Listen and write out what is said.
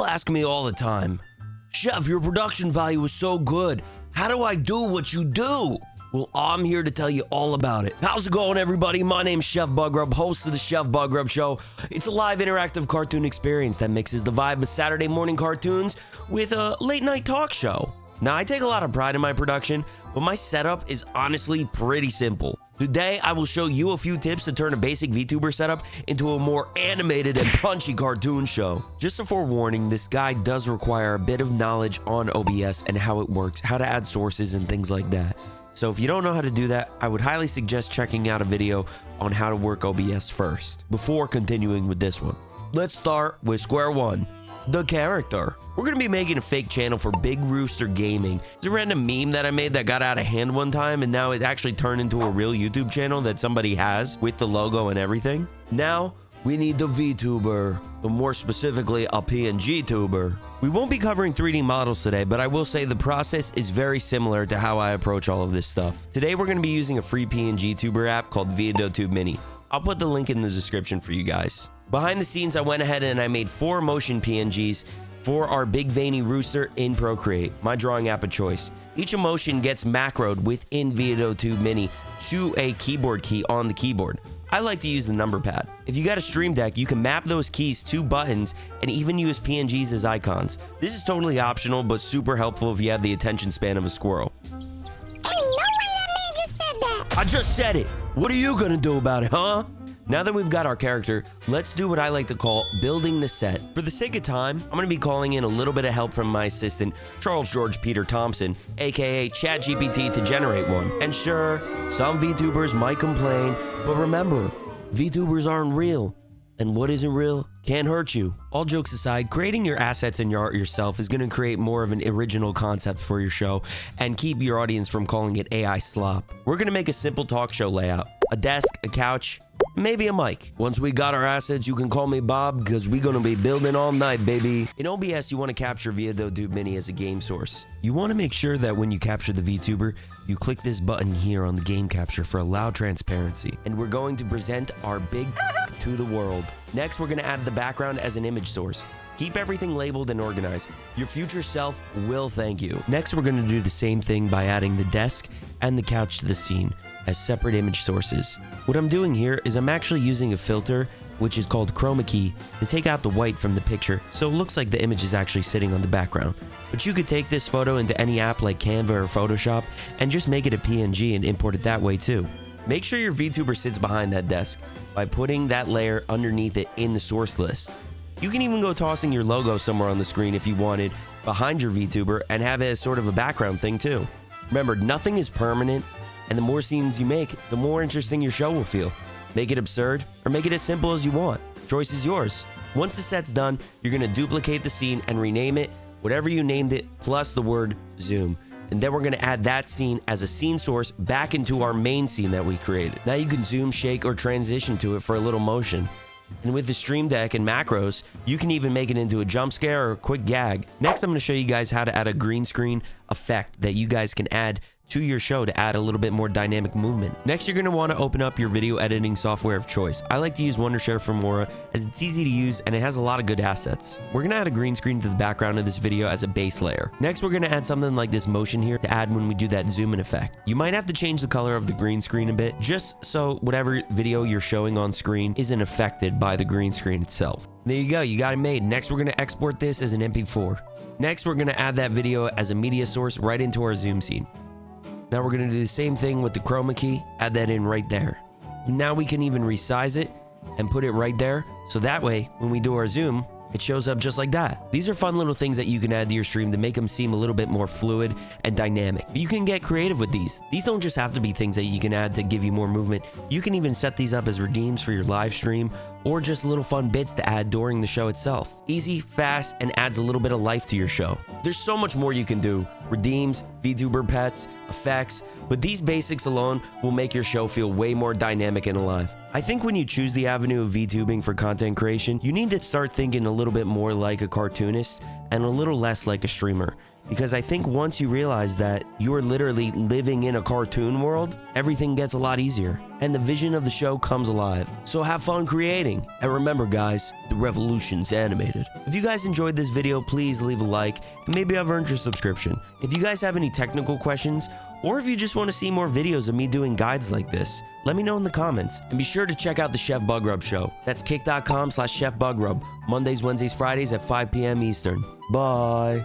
ask me all the time, Chef, your production value is so good. How do I do what you do? Well, I'm here to tell you all about it. How's it going, everybody? My name's Chef Bugrub, host of the Chef Bugrub Show. It's a live interactive cartoon experience that mixes the vibe of Saturday morning cartoons with a late night talk show. Now, I take a lot of pride in my production, but my setup is honestly pretty simple. Today, I will show you a few tips to turn a basic VTuber setup into a more animated and punchy cartoon show. Just a forewarning, this guide does require a bit of knowledge on OBS and how it works, how to add sources and things like that. So if you don't know how to do that, I would highly suggest checking out a video on how to work OBS first, before continuing with this one. Let's start with square one, the character. We're gonna be making a fake channel for Big Rooster Gaming. It's a random meme that I made that got out of hand one time, and now it actually turned into a real YouTube channel that somebody has with the logo and everything. Now, we need the VTuber, or more specifically, a PNG tuber. We won't be covering 3D models today, but I will say the process is very similar to how I approach all of this stuff. Today, we're gonna be using a free PNG tuber app called Vtuber Mini. I'll put the link in the description for you guys. Behind the scenes, I went ahead and I made 4 motion PNGs for our big veiny rooster in Procreate, my drawing app of choice. Each emotion gets macroed within Vtuber Mini to a keyboard key on the keyboard. I like to use the number pad. If you got a Stream Deck, you can map those keys to buttons and even use PNGs as icons. This is totally optional, but super helpful if you have the attention span of a squirrel. Ain't no way that man just said that! I just said it! What are you gonna do about it, huh? Now that we've got our character, let's do what I like to call building the set. For the sake of time, I'm gonna be calling in a little bit of help from my assistant, Charles George Peter Thompson, aka ChatGPT, to generate one. And sure, some VTubers might complain, but remember, VTubers aren't real, and what isn't real can't hurt you. All jokes aside, creating your assets and your art yourself is gonna create more of an original concept for your show and keep your audience from calling it AI slop. We're gonna make a simple talk show layout, a desk, a couch, maybe a mic. Once we got our assets, you can call me Bob, because we're gonna be building all night, baby. In OBS, you want to capture Vtuber Mini as a game source. You want to make sure that when you capture the VTuber, you click this button here on the game capture for allow transparency. And we're going to present our big to the world. Next, we're gonna add the background as an image source. Keep everything labeled and organized. Your future self will thank you. Next, we're gonna do the same thing by adding the desk and the couch to the scene as separate image sources. What I'm doing here is I'm actually using a filter, which is called chroma key, to take out the white from the picture, so it looks like the image is actually sitting on the background. But you could take this photo into any app like Canva or Photoshop and just make it a PNG and import it that way too. Make sure your VTuber sits behind that desk by putting that layer underneath it in the source list. You can even go tossing your logo somewhere on the screen if you wanted behind your VTuber and have it as sort of a background thing too. Remember, nothing is permanent, and the more scenes you make, the more interesting your show will feel. Make it absurd or make it as simple as you want. Choice is yours. Once the set's done, you're gonna duplicate the scene and rename it whatever you named it plus the word zoom. And then we're gonna add that scene as a scene source back into our main scene that we created. Now you can zoom, shake, or transition to it for a little motion. And with the Stream Deck and macros, you can even make it into a jump scare or a quick gag. Next, I'm going to show you guys how to add a green screen effect that you guys can add to your show to add a little bit more dynamic movement. Next, you're going to want to open up your video editing software of choice. I like to use Wondershare for Mora as it's easy to use and it has a lot of good assets. We're going to add a green screen to the background of this video as a base layer. Next, we're going to add something like this motion here to add when we do that zoom in effect. You might have to change the color of the green screen a bit, just so whatever video you're showing on screen isn't affected by the green screen itself. There you go, you got it made. Next, we're going to export this as an MP4. Next, we're going to add that video as a media source right into our zoom scene. Now we're going to do the same thing with the chroma key, add that in right there. Now we can even resize it and put it right there, so that way when we do our zoom, it shows up just like that. These are fun little things that you can add to your stream to make them seem a little bit more fluid and dynamic. But you can get creative with these. These don't just have to be things that you can add to give you more movement. You can even set these up as redeems for your live stream or just little fun bits to add during the show itself. Easy, fast, and adds a little bit of life to your show. There's so much more you can do. Redeems, VTuber pets, effects, but these basics alone will make your show feel way more dynamic and alive. I think when you choose the avenue of VTubing for content creation, you need to start thinking a little bit more like a cartoonist and a little less like a streamer. because I think once you realize that you're literally living in a cartoon world, everything gets a lot easier and the vision of the show comes alive. So have fun creating. And remember guys, the revolution's animated. If you guys enjoyed this video, please leave a like and maybe I've earned your subscription. If you guys have any technical questions, or if you just want to see more videos of me doing guides like this, let me know in the comments. And be sure to check out the Chef Bug Rub show. That's kick.com/chefbugrub. Mondays, Wednesdays, Fridays at 5 p.m. Eastern. Bye.